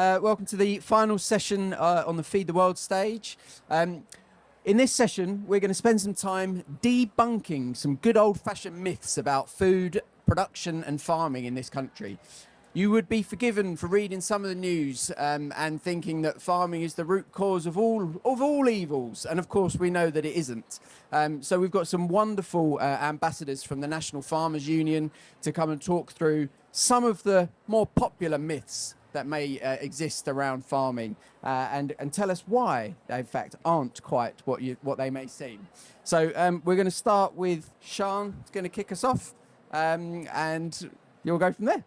Welcome to the final session on the Feed the World stage. In this session, we're going to spend some time debunking some good old-fashioned myths about food production and farming in this country. You would be forgiven for reading some of the news and thinking that farming is the root cause of all evils, and of course we know that it isn't. So we've got some wonderful ambassadors from the National Farmers Union to come and talk through some of the more popular myths that may exist around farming and tell us why they in fact aren't quite what they may seem. So we're going to start with Sian, who's going to kick us off, and you'll go from there.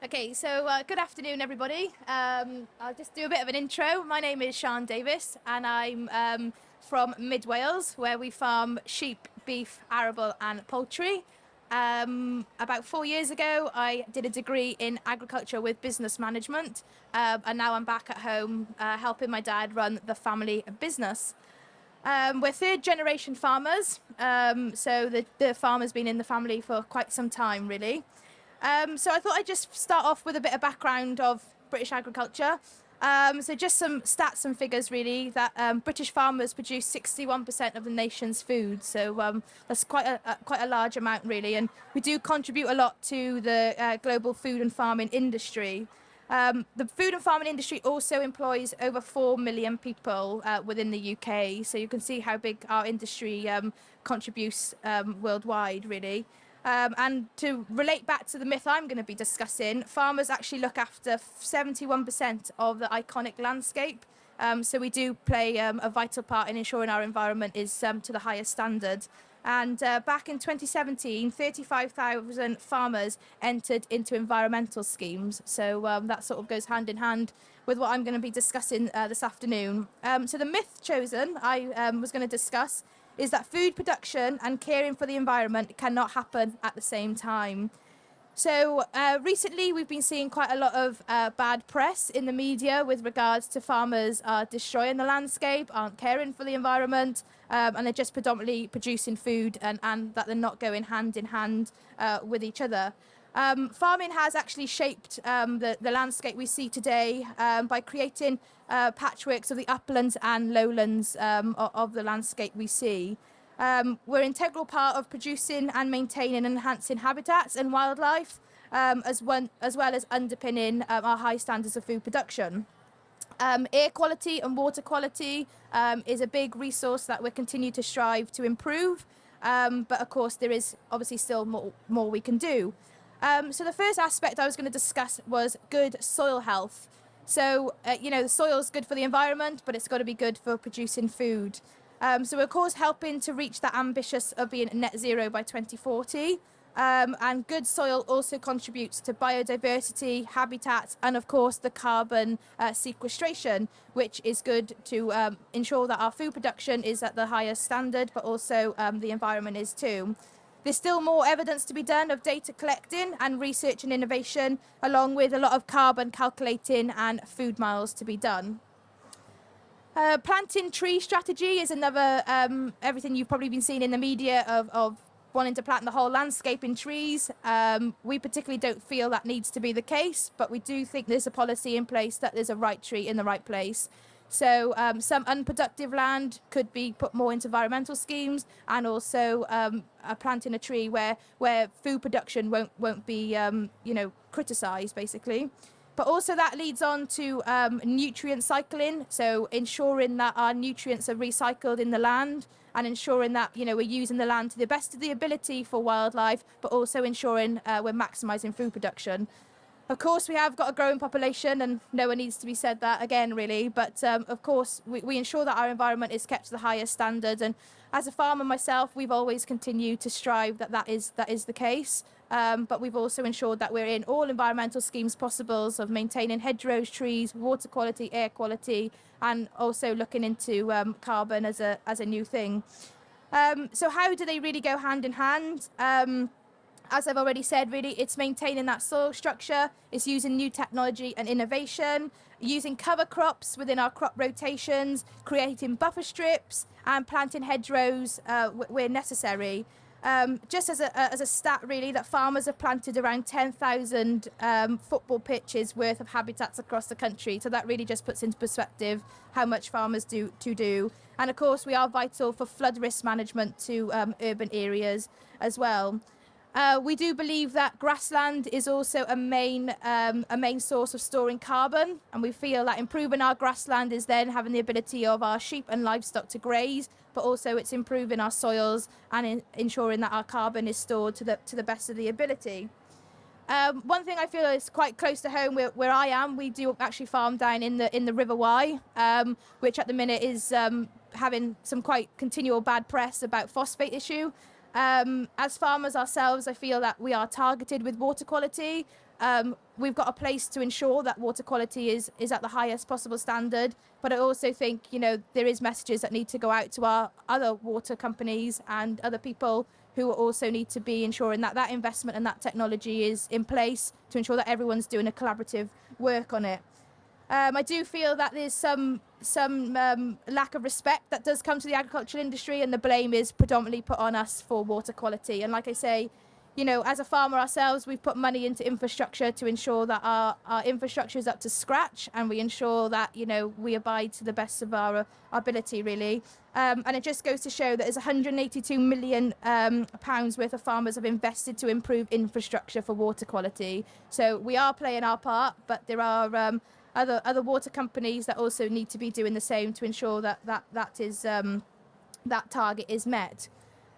Okay, so good afternoon, everybody. I'll just do a bit of an intro. My name is Sian Davies, and I'm from Mid Wales, where we farm sheep, beef, arable, and poultry. About 4 years ago, I did a degree in agriculture with business management, and now I'm back at home helping my dad run the family business. We're third generation farmers, so the farmer's been in the family for quite some time, really. So I thought I'd just start off with a bit of background of British agriculture. So just some stats and figures, really, that British farmers produce 61% of the nation's food. So that's quite a large amount, really. And we do contribute a lot to the global food and farming industry. The food and farming industry also employs over 4 million people within the UK. So you can see how big our industry contributes worldwide, really. And to relate back to the myth I'm going to be discussing, farmers actually look after 71% of the iconic landscape. So we do play a vital part in ensuring our environment is to the highest standard. And back in 2017, 35,000 farmers entered into environmental schemes. So that sort of goes hand in hand with what I'm going to be discussing this afternoon. So the myth chosen I was going to discuss is that food production and caring for the environment cannot happen at the same time. So recently we've been seeing quite a lot of bad press in the media with regards to farmers destroying the landscape, aren't caring for the environment, and they're just predominantly producing food and that they're not going hand in hand with each other. Farming has actually shaped the landscape we see today by creating patchworks of the uplands and lowlands of the landscape we see. We're an integral part of producing and maintaining and enhancing habitats and wildlife, as well as underpinning our high standards of food production. Air quality and water quality is a big resource that we continue to strive to improve, but of course there is obviously still more we can do. So the first aspect I was going to discuss was good soil health. So, the soil is good for the environment, but it's got to be good for producing food. So we're, of course, helping to reach that ambitious of being net zero by 2040. And good soil also contributes to biodiversity, habitats, and, of course, the carbon sequestration, which is good to ensure that our food production is at the highest standard, but also the environment is too. There's still more evidence to be done of data collecting and research and innovation, along with a lot of carbon calculating and food miles to be done. Planting tree strategy is another, everything you've probably been seeing in the media of wanting to plant the whole landscape in trees. We particularly don't feel that needs to be the case, but we do think there's a policy in place that there's a right tree in the right place. So some unproductive land could be put more into environmental schemes, and also planting a tree where food production won't be criticised, basically. But also that leads on to nutrient cycling, so ensuring that our nutrients are recycled in the land, and ensuring that we're using the land to the best of the ability for wildlife, but also ensuring we're maximising food production. Of course, we have got a growing population, and no one needs to be said that again, really. But of course, we ensure that our environment is kept to the highest standard. And as a farmer myself, we've always continued to strive that is the case. But we've also ensured that we're in all environmental schemes possible of maintaining hedgerows, trees, water quality, air quality, and also looking into carbon as a new thing. So how do they really go hand in hand? As I've already said, really, it's maintaining that soil structure, it's using new technology and innovation, using cover crops within our crop rotations, creating buffer strips, and planting hedgerows where necessary. Just as a stat, really, that farmers have planted around 10,000 football pitches worth of habitats across the country. So that really just puts into perspective how much farmers do. And of course, we are vital for flood risk management to urban areas as well. We do believe that grassland is also a main source of storing carbon, and we feel that improving our grassland is then having the ability of our sheep and livestock to graze, but also it's improving our soils and ensuring that our carbon is stored to the best of the ability. One thing I feel is quite close to home where I am, we do actually farm down in the River Wye, which at the minute is having some quite continual bad press about phosphate issue. As farmers ourselves, I feel that we are targeted with water quality. We've got a place to ensure that water quality is at the highest possible standard. But I also think, there is messages that need to go out to our other water companies and other people who also need to be ensuring that investment and that technology is in place to ensure that everyone's doing a collaborative work on it. I do feel that there's some lack of respect that does come to the agricultural industry, and the blame is predominantly put on us for water quality. And like I say, as a farmer ourselves, we've put money into infrastructure to ensure that our infrastructure is up to scratch, and we ensure that, we abide to the best of our ability, really. And it just goes to show that there's 182 million pounds worth of farmers have invested to improve infrastructure for water quality. So we are playing our part, but there are other water companies that also need to be doing the same to ensure that target is met.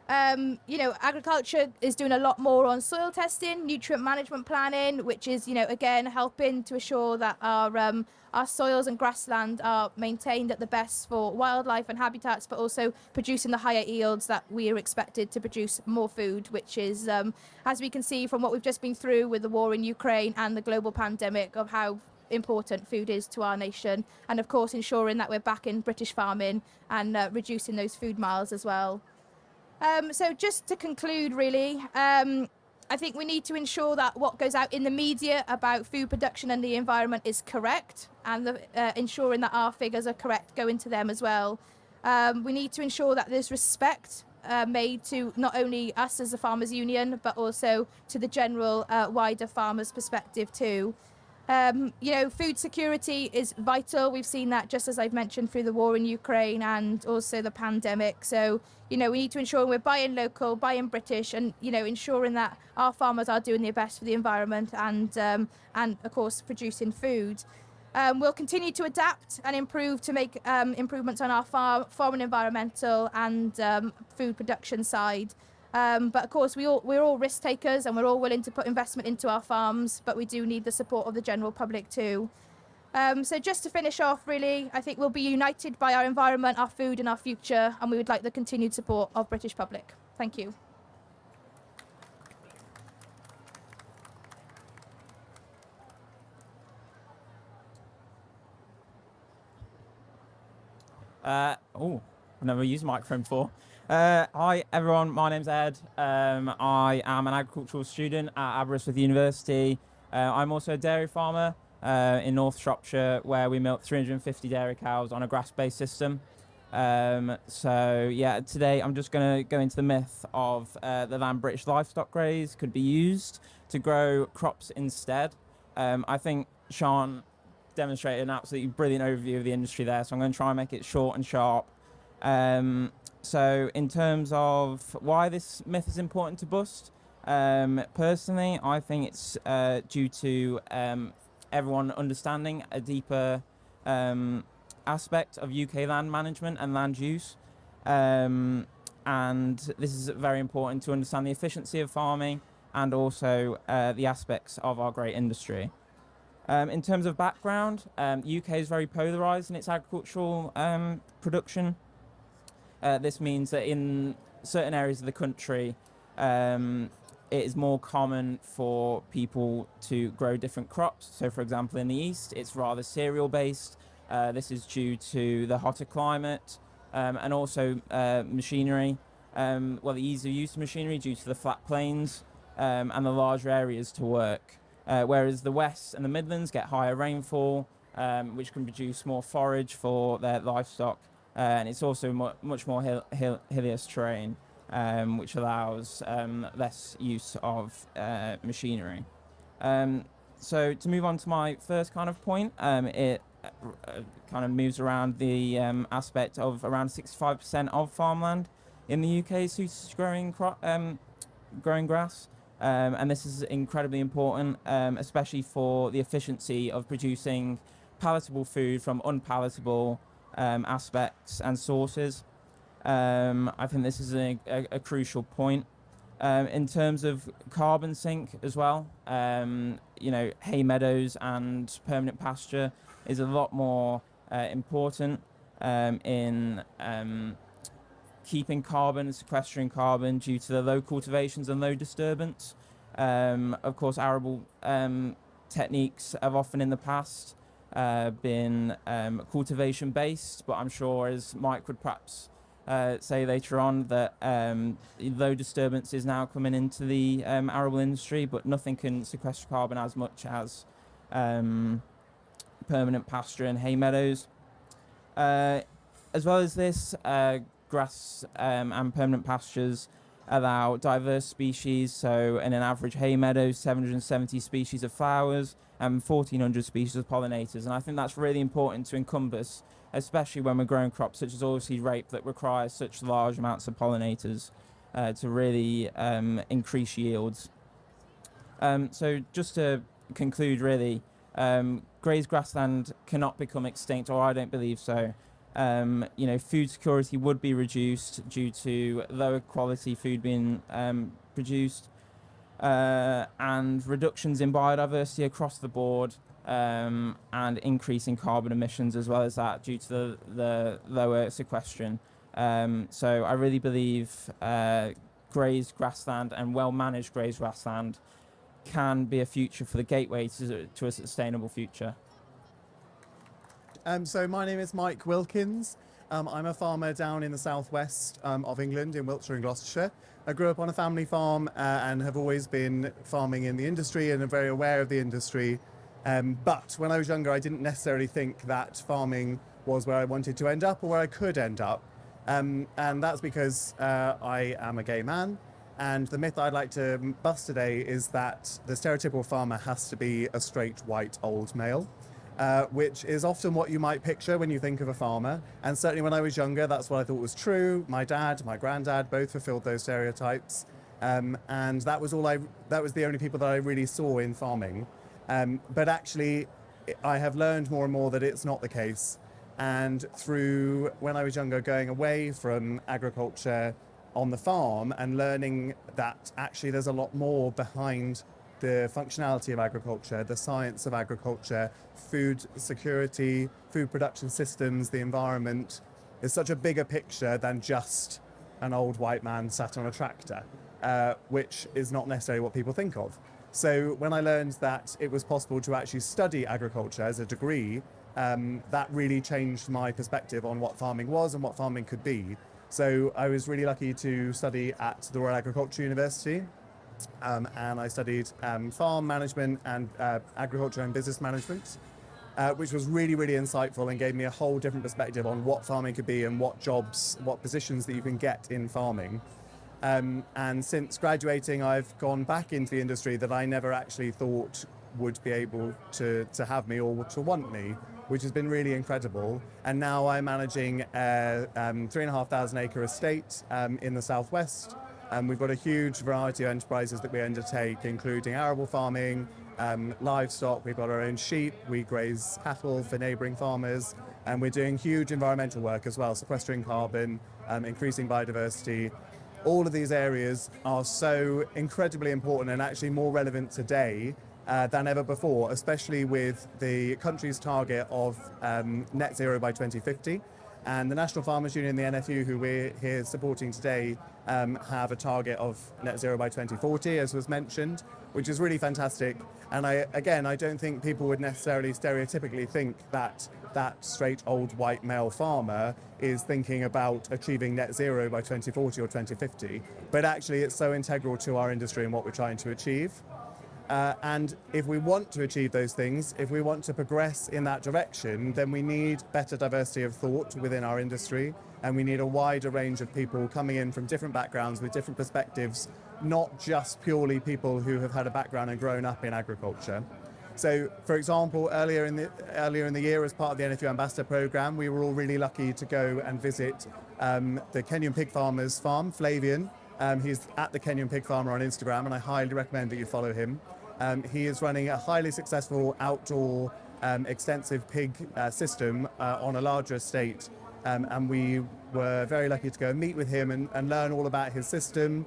Agriculture is doing a lot more on soil testing, nutrient management planning, which is, again, helping to assure that our soils and grassland are maintained at the best for wildlife and habitats, but also producing the higher yields that we are expected to produce more food, which is, as we can see from what we've just been through with the war in Ukraine and the global pandemic, of how important food is to our nation, and of course ensuring that we're back in British farming and reducing those food miles as well. So just to conclude, really, I think we need to ensure that what goes out in the media about food production and the environment is correct, and ensuring that our figures are correct going to them as well. We need to ensure that there's respect made to not only us as a farmers union, but also to the general wider farmers perspective too. Food security is vital. We've seen that, just as I've mentioned, through the war in Ukraine and also the pandemic. So, we need to ensure we're buying local, buying British, and, ensuring that our farmers are doing their best for the environment and of course, producing food. We'll continue to adapt and improve to make improvements on our farm and environmental and food production side. But of course, we're all risk takers, and we're all willing to put investment into our farms, but we do need the support of the general public too. So just to finish off, really, I think we'll be united by our environment, our food and our future, and we would like the continued support of British public. Thank you. I've never used a microphone before. Hi everyone, my name's Ed. I am an agricultural student at Aberystwyth University. I'm also a dairy farmer in North Shropshire, where we milk 350 dairy cows on a grass-based system. Today I'm just going to go into the myth of the land British livestock graze could be used to grow crops instead. I think Sian demonstrated an absolutely brilliant overview of the industry there, so I'm going to try and make it short and sharp. So in terms of why this myth is important to bust, personally, I think it's due to everyone understanding a deeper aspect of UK land management and land use. And this is very important to understand the efficiency of farming and also the aspects of our great industry. In terms of background, UK is very polarised in its agricultural production. This means that in certain areas of the country, it is more common for people to grow different crops. So, for example, in the east, it's rather cereal-based. This is due to the hotter climate and also machinery. The ease of use of machinery due to the flat plains and the larger areas to work. Whereas the West and the Midlands get higher rainfall, which can produce more forage for their livestock, and it's also much more hilliest terrain. which allows less use of machinery. So to move on to my first kind of point, it kind of moves around the aspect of around 65% of farmland in the UK is suited to growing grass. And this is incredibly important, especially for the efficiency of producing palatable food from unpalatable aspects and sources. I think this is a crucial point. In terms of carbon sink as well, hay meadows and permanent pasture is a lot more important in keeping carbon, sequestering carbon due to the low cultivations and low disturbance. Of course, arable techniques have often in the past been cultivation based, but I'm sure, as Mike would perhaps say later on, that low disturbance is now coming into the arable industry, but nothing can sequester carbon as much as permanent pasture and hay meadows. As well as this, grass and permanent pastures allow diverse species. So in an average hay meadow, 770 species of flowers and 1,400 species of pollinators. And I think that's really important to encompass, especially when we're growing crops such as oilseed rape that require such large amounts of pollinators to really increase yields. So just to conclude, really, grazed grassland cannot become extinct, or I don't believe so. Food security would be reduced due to lower quality food being produced, and reductions in biodiversity across the board, and increasing carbon emissions as well as that due to the lower sequestration. So I really believe grazed grassland and well-managed grazed grassland can be a future for the gateway to a sustainable future. So my name is Mike Wilkins. I'm a farmer down in the southwest of England, in Wiltshire and Gloucestershire. I grew up on a family farm and have always been farming in the industry and am very aware of the industry. But when I was younger, I didn't necessarily think that farming was where I wanted to end up or where I could end up. And that's because I am a gay man. And the myth I'd like to bust today is that the stereotypical farmer has to be a straight, white, old male. Which is often what you might picture when you think of a farmer. And certainly when I was younger, that's what I thought was true. My dad, my granddad both fulfilled those stereotypes. And that was the only people that I really saw in farming. But actually, I have learned more and more that it's not the case. And through, when I was younger, going away from agriculture on the farm and learning that actually there's a lot more behind the functionality of agriculture, the science of agriculture, food security, food production systems, the environment, is such a bigger picture than just an old white man sat on a tractor, which is not necessarily what people think of. So when I learned that it was possible to actually study agriculture as a degree, that really changed my perspective on what farming was and what farming could be. So I was really lucky to study at the Royal Agricultural University. And I studied farm management and agriculture and business management, which was really, really insightful and gave me a whole different perspective on what farming could be and what jobs, what positions that you can get in farming. And since graduating, I've gone back into the industry that I never actually thought would be able to have me or to want me, which has been really incredible. And now I'm managing a 3,500 acre estate in the southwest. We've got a huge variety of enterprises that we undertake, including arable farming, livestock. We've got our own sheep. We graze cattle for neighbouring farmers, and we're doing huge environmental work as well, sequestering carbon, increasing biodiversity. All of these areas are so incredibly important and actually more relevant today than ever before, especially with the country's target of net zero by 2050. And the National Farmers Union, the NFU, who we're here supporting today, have a target of net zero by 2040, as was mentioned, which is really fantastic. And I don't think people would necessarily stereotypically think that that straight old white male farmer is thinking about achieving net zero by 2040 or 2050. But actually, it's so integral to our industry and what we're trying to achieve. And if we want to achieve those things, if we want to progress in that direction, then we need better diversity of thought within our industry, and we need a wider range of people coming in from different backgrounds with different perspectives, not just purely people who have had a background and grown up in agriculture. So, for example, earlier in the year, as part of the NFU Ambassador Programme, we were all really lucky to go and visit the Kenyan pig farmer's farm, Flavian. He's at the Kenyan Pig Farmer on Instagram, and I highly recommend that you follow him. He is running a highly successful outdoor extensive pig system on a larger estate, and we were very lucky to go and meet with him and learn all about his system,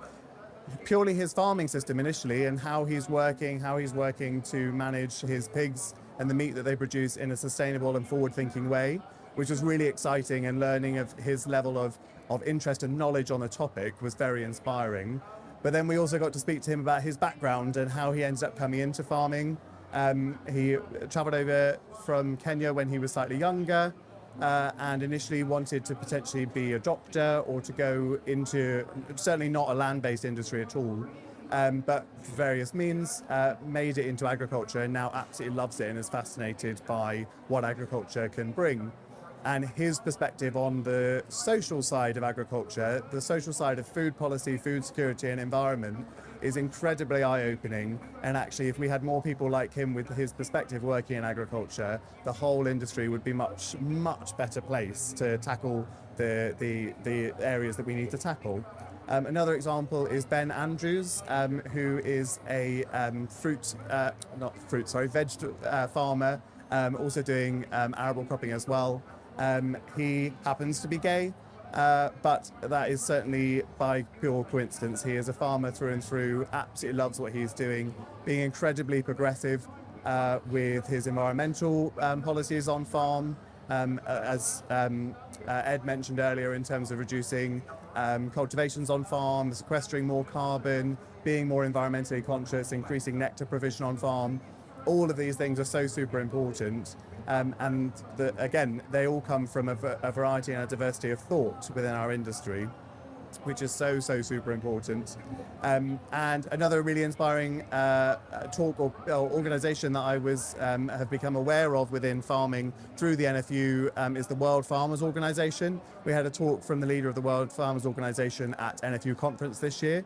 purely his farming system initially, and how he's working to manage his pigs and the meat that they produce in a sustainable and forward-thinking way, which was really exciting, and learning of his level of interest and knowledge on the topic was very inspiring. But then we also got to speak to him about his background and how he ended up coming into farming. He travelled over from Kenya when he was slightly younger, and initially wanted to potentially be a doctor or to go into, certainly not a land-based industry at all, but for various means made it into agriculture, and now absolutely loves it and is fascinated by what agriculture can bring. And his perspective on the social side of agriculture, the social side of food policy, food security and environment, is incredibly eye-opening. And actually, if we had more people like him with his perspective working in agriculture, the whole industry would be much, much better placed to tackle the areas that we need to tackle. Another example is Ben Andrews, who is a veg farmer, also doing arable cropping as well. He happens to be gay, but that is certainly by pure coincidence. He is a farmer through and through, absolutely loves what he's doing, being incredibly progressive with his environmental policies on farm, as Ed mentioned earlier, in terms of reducing cultivations on farm, sequestering more carbon, being more environmentally conscious, increasing nectar provision on farm. All of these things are so super important. And again, they all come from a variety and a diversity of thought within our industry, which is so super important. And another really inspiring talk or organisation that I have become aware of within farming through the NFU is the World Farmers Organization. We had a talk from the leader of the World Farmers Organization at NFU conference this year,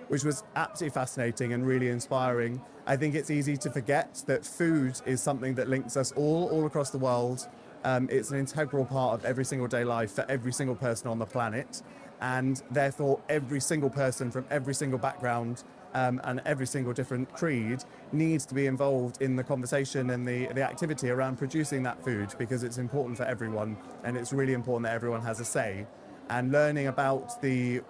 which was absolutely fascinating and really inspiring. I think it's easy to forget that food is something that links us all across the world. It's an integral part of every single day life for every single person on the planet. And therefore, every single person from every single background and every single different creed needs to be involved in the conversation and the activity around producing that food, because it's important for everyone, and it's really important that everyone has a say. And learning about the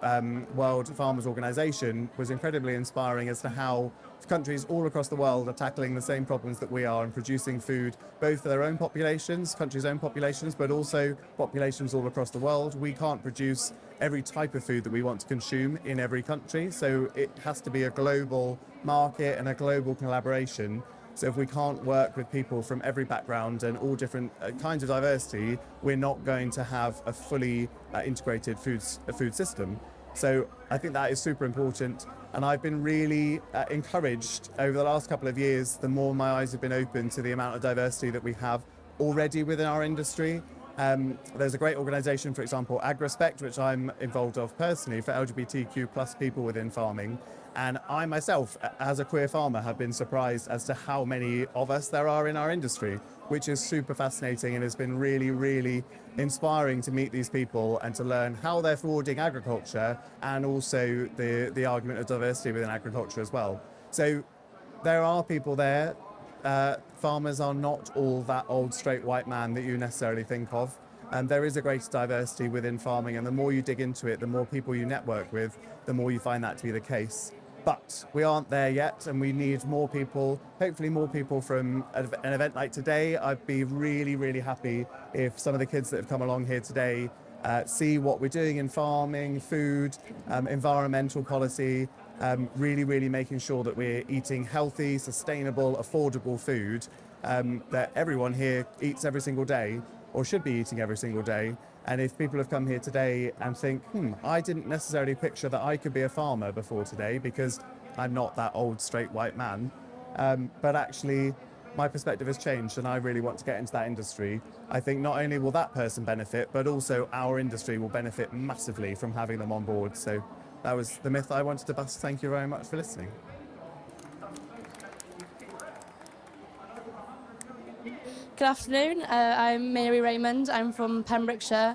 World Farmers Organization was incredibly inspiring as to how countries all across the world are tackling the same problems that we are and producing food, both for their own populations, countries' own populations, but also populations all across the world. We can't produce every type of food that we want to consume in every country, so it has to be a global market and a global collaboration. So if we can't work with people from every background and all different kinds of diversity, we're not going to have a fully integrated food system. So I think that is super important. And I've been really encouraged over the last couple of years, the more my eyes have been open to the amount of diversity that we have already within our industry. There's a great organisation, for example, AgRespect, which I'm involved of personally for LGBTQ plus people within farming. And I myself, as a queer farmer, have been surprised as to how many of us there are in our industry, which is super fascinating, and has been really, really inspiring to meet these people and to learn how they're forwarding agriculture, and also the argument of diversity within agriculture as well. So there are people there. Farmers are not all that old straight white man that you necessarily think of. And there is a greater diversity within farming, and the more you dig into it, the more people you network with, the more you find that to be the case. But we aren't there yet, and we need more people, hopefully more people from an event like today. I'd be really, really happy if some of the kids that have come along here today see what we're doing in farming, food, environmental policy, really, really making sure that we're eating healthy, sustainable, affordable food that everyone here eats every single day, or should be eating every single day. And if people have come here today and think, I didn't necessarily picture that I could be a farmer before today because I'm not that old straight white man, But actually, my perspective has changed and I really want to get into that industry. I think not only will that person benefit, but also our industry will benefit massively from having them on board. So that was the myth I wanted to bust. Thank you very much for listening. Good afternoon, I'm Mary Raymond, I'm from Pembrokeshire.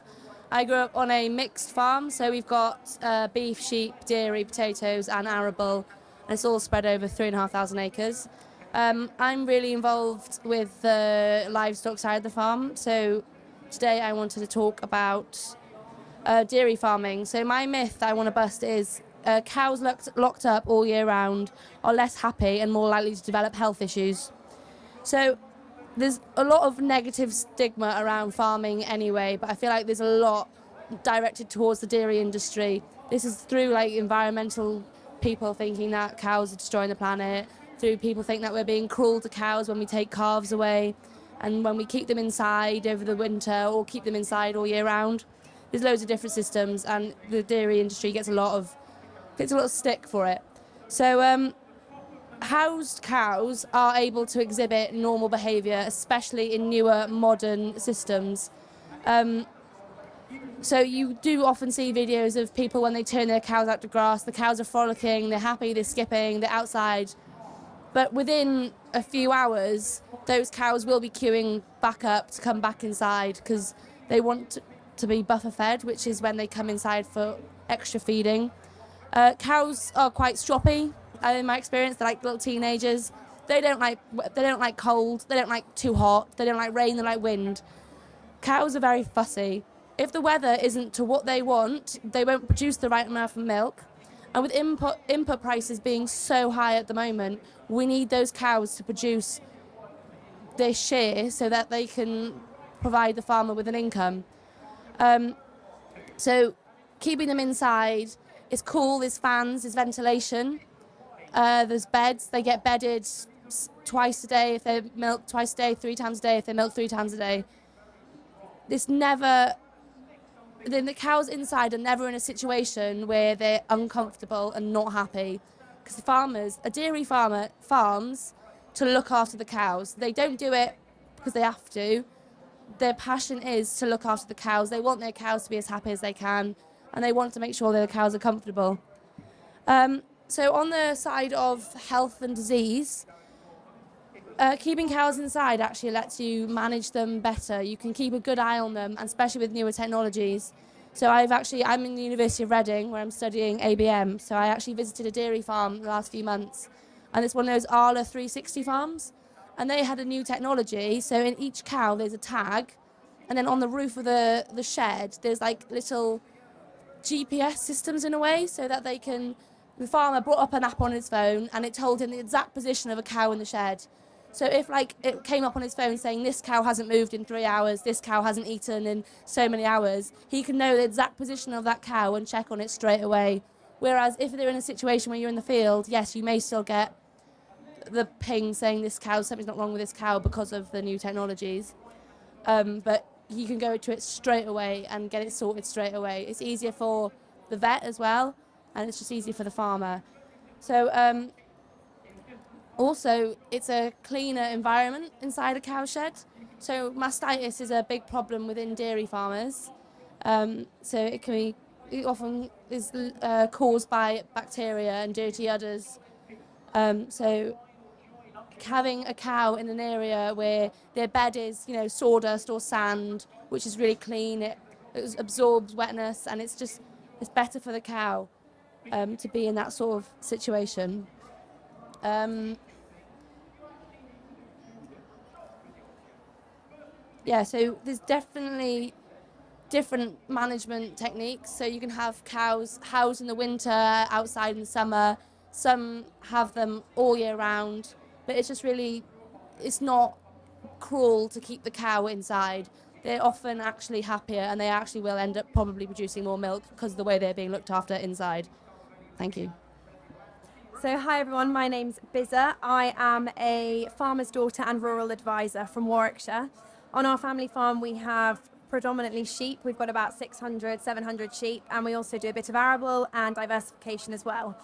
I grew up on a mixed farm, so we've got beef, sheep, dairy, potatoes and arable, and it's all spread over 3,500 acres. I'm really involved with the livestock side of the farm, so today I wanted to talk about dairy farming. So my myth I want to bust is cows locked up all year round are less happy and more likely to develop health issues. So there's a lot of negative stigma around farming anyway, but I feel like there's a lot directed towards the dairy industry. This is through like environmental people thinking that cows are destroying the planet, through people think that we're being cruel to cows when we take calves away and when we keep them inside over the winter or keep them inside all year round. There's loads of different systems and the dairy industry gets a lot of stick for it. So housed cows are able to exhibit normal behaviour, especially in newer modern systems. So you do often see videos of people when they turn their cows out to grass, the cows are frolicking, they're happy, they're skipping, they're outside. But within a few hours, those cows will be queuing back up to come back inside because they want to be buffer fed, which is when they come inside for extra feeding. Cows are quite stroppy, in my experience. They're like little teenagers. They don't like cold, they don't like too hot, they don't like rain, they like wind. Cows are very fussy. If the weather isn't to what they want, they won't produce the right amount of milk. And with input prices being so high at the moment, we need those cows to produce their share so that they can provide the farmer with an income. So keeping them inside is cool. There's fans, there's ventilation, there's beds. They get bedded twice a day if they milk twice a day, 3 times a day if they milk 3 times a day. Then the cows inside are never in a situation where they're uncomfortable and not happy. Because a dairy farmer farms to look after the cows. They don't do it because they have to. Their passion is to look after the cows. They want their cows to be as happy as they can, and they want to make sure that the cows are comfortable. So on the side of health and disease, keeping cows inside actually lets you manage them better. You can keep a good eye on them, and especially with newer technologies. So I'm in the University of Reading where I'm studying ABM. So I actually visited a dairy farm the last few months, and it's one of those ALA 360 farms. And they had a new technology. So in each cow there's a tag, and then on the roof of the shed there's like little GPS systems in a way, so that the farmer brought up an app on his phone and it told him the exact position of a cow in the shed. So if it came up on his phone saying this cow hasn't moved in 3 hours, this cow hasn't eaten in so many hours, he can know the exact position of that cow and check on it straight away. Whereas if they're in a situation where you're in the field, yes, you may still get the ping saying something's not wrong with this cow because of the new technologies. But you can go to it straight away and get it sorted straight away. It's easier for the vet as well, and it's just easier for the farmer. So also, it's a cleaner environment inside a cow shed. So mastitis is a big problem within dairy farmers. So it often is caused by bacteria and dirty udders. So having a cow in an area where their bed is, sawdust or sand, which is really clean, it absorbs wetness, and it's better for the cow to be in that sort of situation. So there's definitely different management techniques. So you can have cows housed in the winter, outside in the summer. Some have them all year round, but it's not cruel to keep the cow inside. They're often actually happier, and they actually will end up probably producing more milk because of the way they're being looked after inside. Thank you. So hi everyone, my name's Bizza. I am a farmer's daughter and rural advisor from Warwickshire. On our family farm we have predominantly sheep. We've got about 600, 700 sheep, and we also do a bit of arable and diversification as well.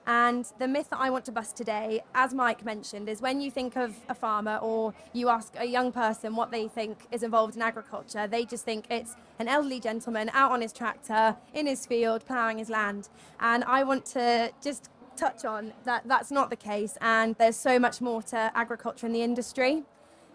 And the myth that I want to bust today, as Mike mentioned, is when you think of a farmer or you ask a young person what they think is involved in agriculture, they just think it's an elderly gentleman out on his tractor, in his field, ploughing his land. And I want to just touch on that that's not the case, and there's so much more to agriculture in the industry.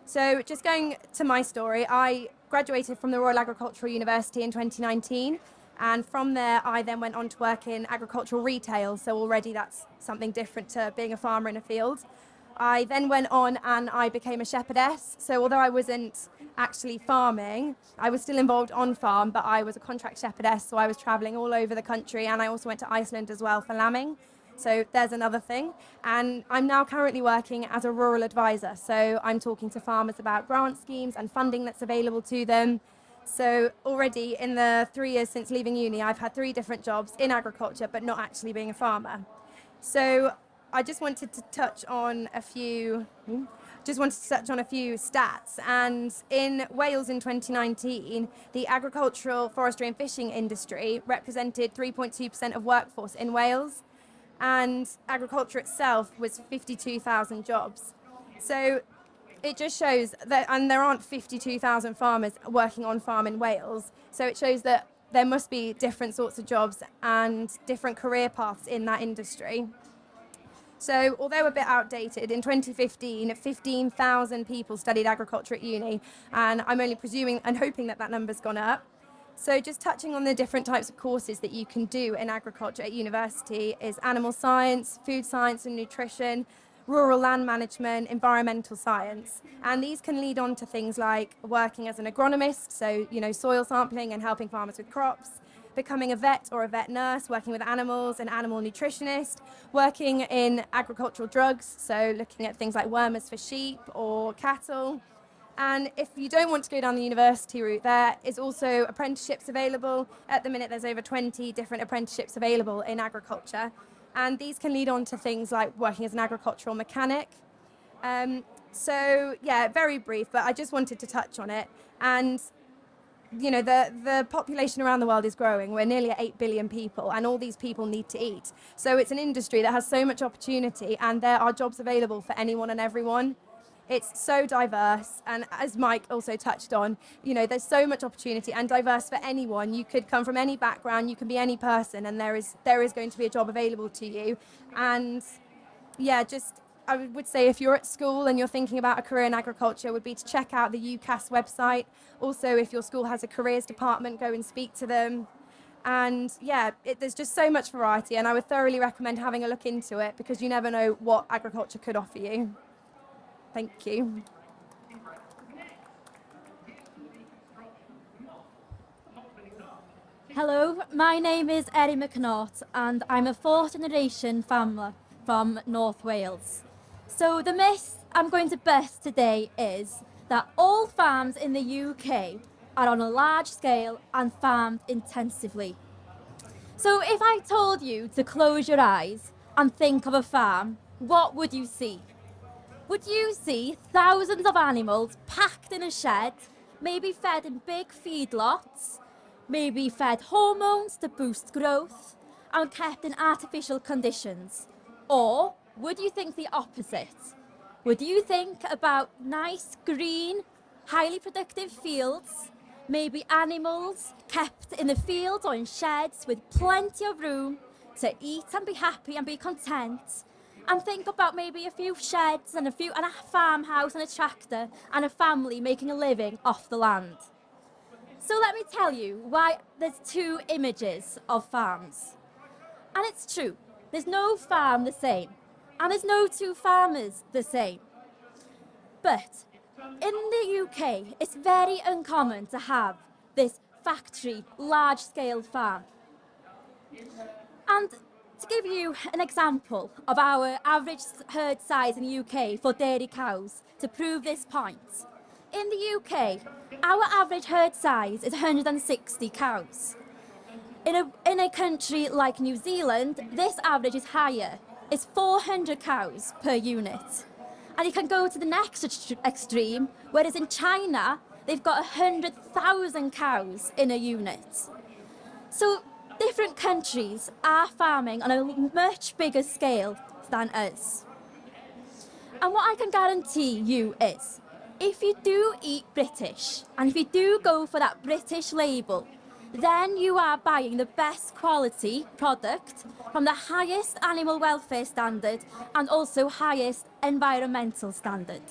So just going to my story, I graduated from the Royal Agricultural University in 2019. And from there, I then went on to work in agricultural retail. So already that's something different to being a farmer in a field. I then went on and I became a shepherdess. So although I wasn't actually farming, I was still involved on farm, but I was a contract shepherdess. So I was traveling all over the country, and I also went to Iceland as well for lambing. So there's another thing. And I'm now currently working as a rural advisor. So I'm talking to farmers about grant schemes and funding that's available to them. So already in the 3 years since leaving uni, I've had 3 different jobs in agriculture, but not actually being a farmer. So I just wanted to touch on a few stats. And in Wales in 2019, the agricultural, forestry and fishing industry represented 3.2% of workforce in Wales, and agriculture itself was 52,000 jobs. So it just shows that, and there aren't 52,000 farmers working on farm in Wales, so it shows that there must be different sorts of jobs and different career paths in that industry. So although a bit outdated, in 2015, 15,000 people studied agriculture at uni, and I'm only presuming and hoping that that number's gone up. So just touching on the different types of courses that you can do in agriculture at university is animal science, food science and nutrition, rural land management, environmental science. And these can lead on to things like working as an agronomist, so, soil sampling and helping farmers with crops, becoming a vet or a vet nurse, working with animals, an animal nutritionist, working in agricultural drugs, so looking at things like wormers for sheep or cattle. And if you don't want to go down the university route, there is also apprenticeships available. At the minute, there's over 20 different apprenticeships available in agriculture. And these can lead on to things like working as an agricultural mechanic. Very brief, but I just wanted to touch on it. And, the population around the world is growing. We're nearly at 8 billion people, and all these people need to eat. So it's an industry that has so much opportunity, and there are jobs available for anyone and everyone. It's so diverse, and as Mike also touched on, there's so much opportunity and diverse for anyone. You could come from any background, you can be any person, and there is going to be a job available to you. And I would say if you're at school and you're thinking about a career in agriculture, would be to check out the UCAS website. Also, if your school has a careers department, go and speak to them. And there's just so much variety, and I would thoroughly recommend having a look into it, because you never know what agriculture could offer you. Thank you. Hello, my name is Erin McNaught, and I'm a 4th generation farmer from North Wales. So the myth I'm going to bust today is that all farms in the UK are on a large scale and farmed intensively. So if I told you to close your eyes and think of a farm, what would you see? Would you see thousands of animals packed in a shed, maybe fed in big feedlots, maybe fed hormones to boost growth, and kept in artificial conditions? Or would you think the opposite? Would you think about nice, green, highly productive fields, maybe animals kept in the fields or in sheds with plenty of room to eat and be happy and be content? And think about maybe a few sheds and a farmhouse and a tractor and a family making a living off the land. So let me tell you why there's 2 images of farms. And it's true, there's no farm the same, and there's no 2 farmers the same. But in the UK, it's very uncommon to have this factory, large-scale farm. And to give you an example of our average herd size in the UK for dairy cows, to prove this point, in the UK, our average herd size is 160 cows. In a country like New Zealand, this average is higher. It's 400 cows per unit. And you can go to the next extreme, whereas in China, they've got 100,000 cows in a unit. So different countries are farming on a much bigger scale than us. And what I can guarantee you is, if you do eat British, and if you do go for that British label, then you are buying the best quality product from the highest animal welfare standard and also highest environmental standard.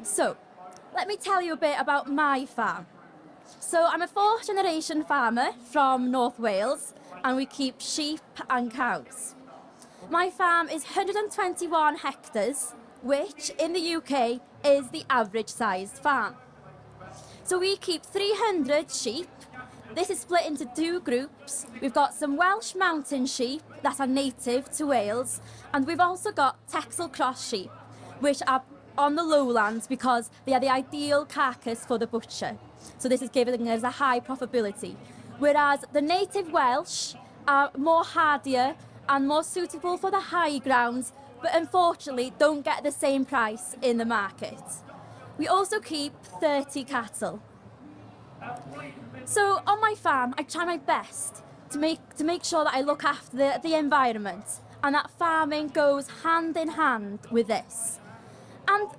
So, let me tell you a bit about my farm. So I'm a fourth generation farmer from North Wales, and we keep sheep and cows. My farm is 121 hectares, which in the UK is the average sized farm. So we keep 300 sheep. This is split into two groups. We've got some Welsh mountain sheep that are native to Wales, and we've also got Texel cross sheep, which are on the lowlands because they are the ideal carcass for the butcher. So this is giving us a high profitability. Whereas the native Welsh are more hardier and more suitable for the high grounds, but unfortunately don't get the same price in the market. We also keep 30 cattle. So on my farm, I try my best to make sure that I look after the environment, and that farming goes hand in hand with this. And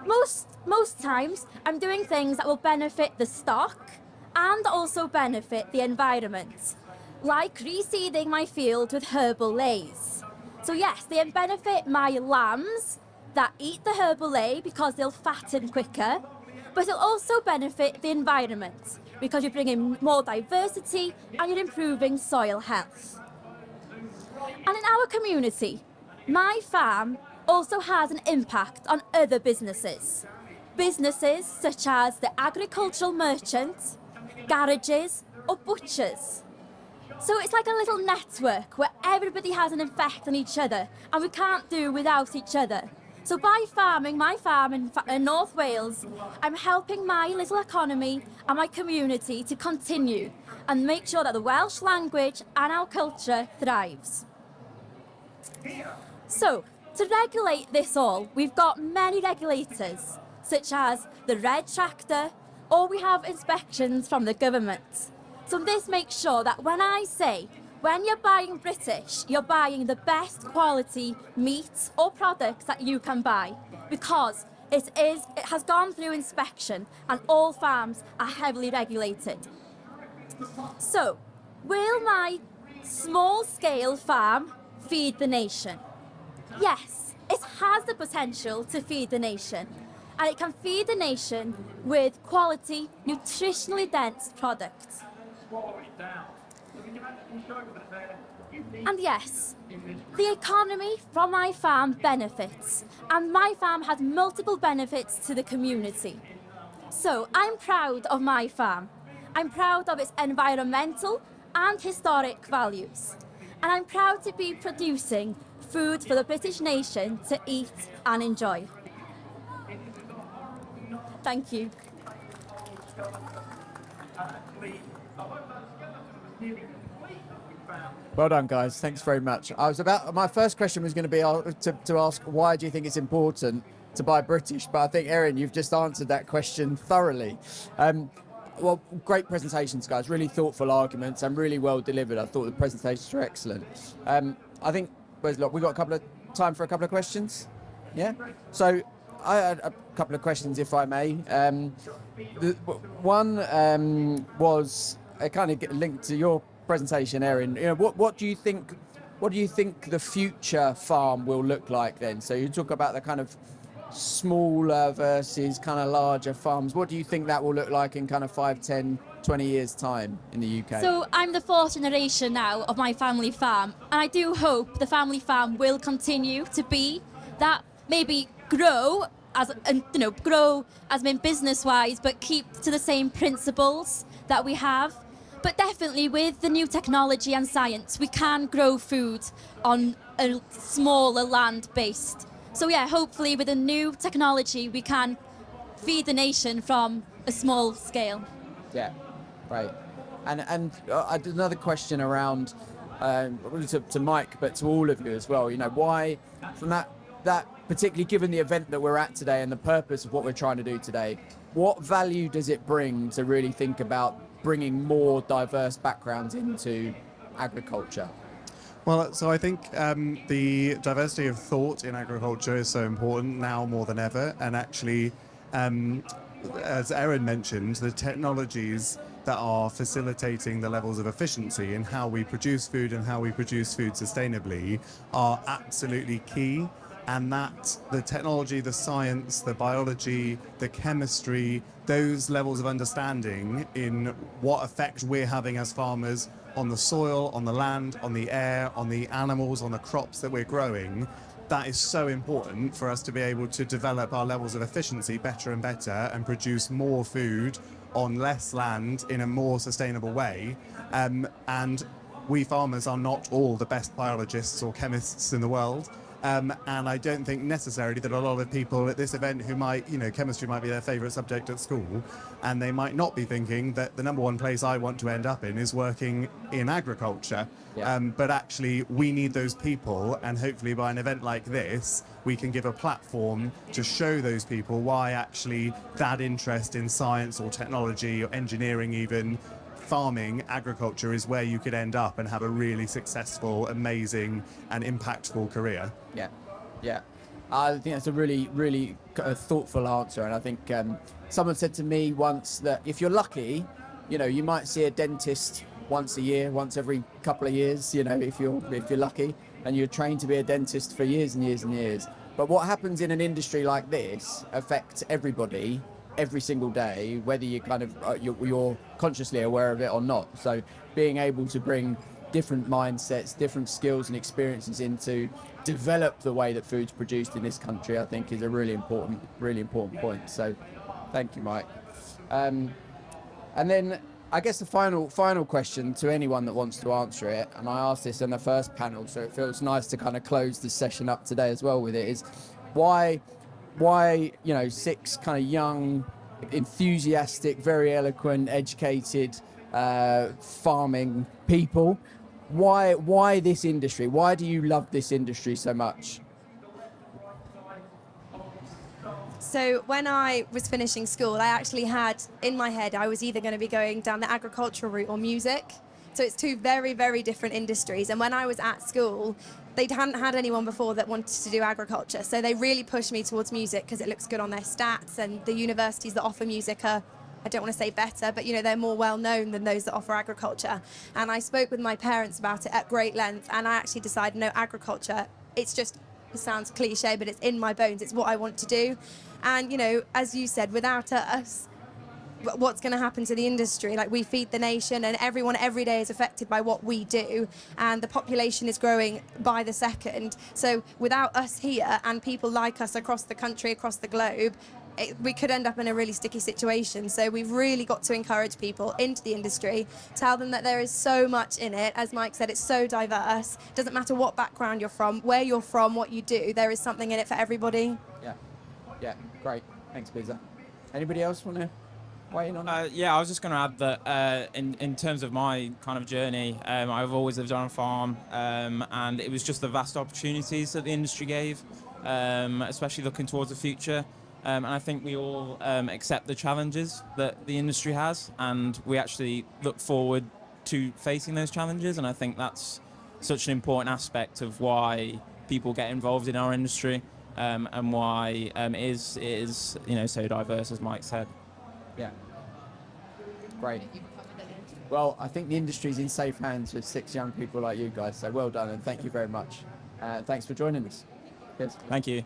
most times, I'm doing things that will benefit the stock and also benefit the environment, like reseeding my field with herbal lays. So yes, they benefit my lambs that eat the herbal lay because they'll fatten quicker, but it'll also benefit the environment because you're bringing more diversity and you're improving soil health. And in our community, my farm also has an impact on other businesses. Businesses such as the agricultural merchant, garages or butchers. So it's like a little network where everybody has an effect on each other, and we can't do without each other. So by farming my farm in North Wales, I'm helping my little economy and my community to continue and make sure that the Welsh language and our culture thrives. So, to regulate this all, we've got many regulators, such as the Red Tractor, or we have inspections from the government. So this makes sure that when I say, when you're buying British, you're buying the best quality meat or products that you can buy, because it has gone through inspection and all farms are heavily regulated. So, will my small-scale farm feed the nation? Yes, it has the potential to feed the nation, and it can feed the nation with quality, nutritionally dense products. And yes, the economy from my farm benefits, and my farm has multiple benefits to the community. So I'm proud of my farm. I'm proud of its environmental and historic values. And I'm proud to be producing food for the British nation to eat and enjoy. Thank you. Well done, guys. Thanks very much. My first question was going to be to ask, why do you think it's important to buy British? But I think, Erin, you've just answered that question thoroughly. Well, great presentations, guys. Really thoughtful arguments and really well delivered. I thought the presentations were excellent. I think we've got time for a couple of questions. Yeah. So I had a couple of questions, if I may. One was kind of linked to your presentation, Erin. You know, what do you think the future farm will look like then? So you talk about the kind of smaller versus kind of larger farms. What do you think that will look like in kind of 5, 10, 20 years time in the UK? So I'm the fourth generation now of my family farm, and I do hope the family farm will continue to be that, maybe grow as in business wise, but keep to the same principles that we have. But definitely with the new technology and science, we can grow food on a smaller land based. So yeah, hopefully with the new technology, we can feed the nation from a small scale. Yeah, right. And I did another question around, to Mike, but to all of you as well. You know, why, from that particularly given the event that we're at today and the purpose of what we're trying to do today, what value does it bring to really think about bringing more diverse backgrounds into agriculture? Well, so I think the diversity of thought in agriculture is so important now more than ever. And actually, as Erin mentioned, the technologies that are facilitating the levels of efficiency in how we produce food and how we produce food sustainably are absolutely key. And that the technology, the science, the biology, the chemistry, those levels of understanding in what effect we're having as farmers on the soil, on the land, on the air, on the animals, on the crops that we're growing, that is so important for us to be able to develop our levels of efficiency better and better and produce more food on less land in a more sustainable way. And we farmers are not all the best biologists or chemists in the world. And I don't think necessarily that a lot of people at this event who might, chemistry might be their favourite subject at school, and they might not be thinking that the number one place I want to end up in is working in agriculture. Yeah. But actually, we need those people, and hopefully by an event like this, we can give a platform to show those people why actually that interest in science or technology or engineering even, farming, agriculture is where you could end up and have a really successful, amazing and impactful career. Yeah. I think that's a really, really thoughtful answer. And I think someone said to me once that if you're lucky, you might see a dentist once a year, once every couple of years, if you're lucky, and you're trained to be a dentist for years and years and years. But what happens in an industry like this affects everybody every single day, whether you you're consciously aware of it or not. So being able to bring different mindsets, different skills and experiences in to develop the way that food's produced in this country, I think is a really important point. So thank you, Mike. And then I guess the final question to anyone that wants to answer it, and I asked this in the first panel, so it feels nice to kind of close the session up today as well with it, is why 6 kind of young, enthusiastic, very eloquent, educated farming people, why this industry? Why do you love this industry so much? So when I was finishing school, I actually had in my head I was either going to be going down the agricultural route or music. So it's two very, very different industries. And when I was at school, they hadn't had anyone before that wanted to do agriculture. So they really pushed me towards music because it looks good on their stats, and the universities that offer music are, I don't want to say better, but they're more well known than those that offer agriculture. And I spoke with my parents about it at great length, and I actually decided, no, agriculture, it sounds cliche, but it's in my bones. It's what I want to do. And, as you said, without us, what's going to happen to the industry? Like, we feed the nation, and everyone every day is affected by what we do, and the population is growing by the second. So without us here and people like us across the country, across the globe, we could end up in a really sticky situation. So we've really got to encourage people into the industry, tell them that there is so much in it. As Mike said, it's so diverse. It doesn't matter what background you're from, where you're from, what you do, there is something in it for everybody. Yeah, great. Thanks, Bizza. Anybody else want to weigh in on that? Yeah, I was just going to add that in terms of my kind of journey, I've always lived on a farm, and it was just the vast opportunities that the industry gave, especially looking towards the future. And I think we all accept the challenges that the industry has, and we actually look forward to facing those challenges. And I think that's such an important aspect of why people get involved in our industry, and why it is so diverse, as Mike said. Yeah. Great. Well, I think the industry's in safe hands with 6 young people like you guys, so well done and thank you very much. Thanks for joining us. Cheers. Thank you.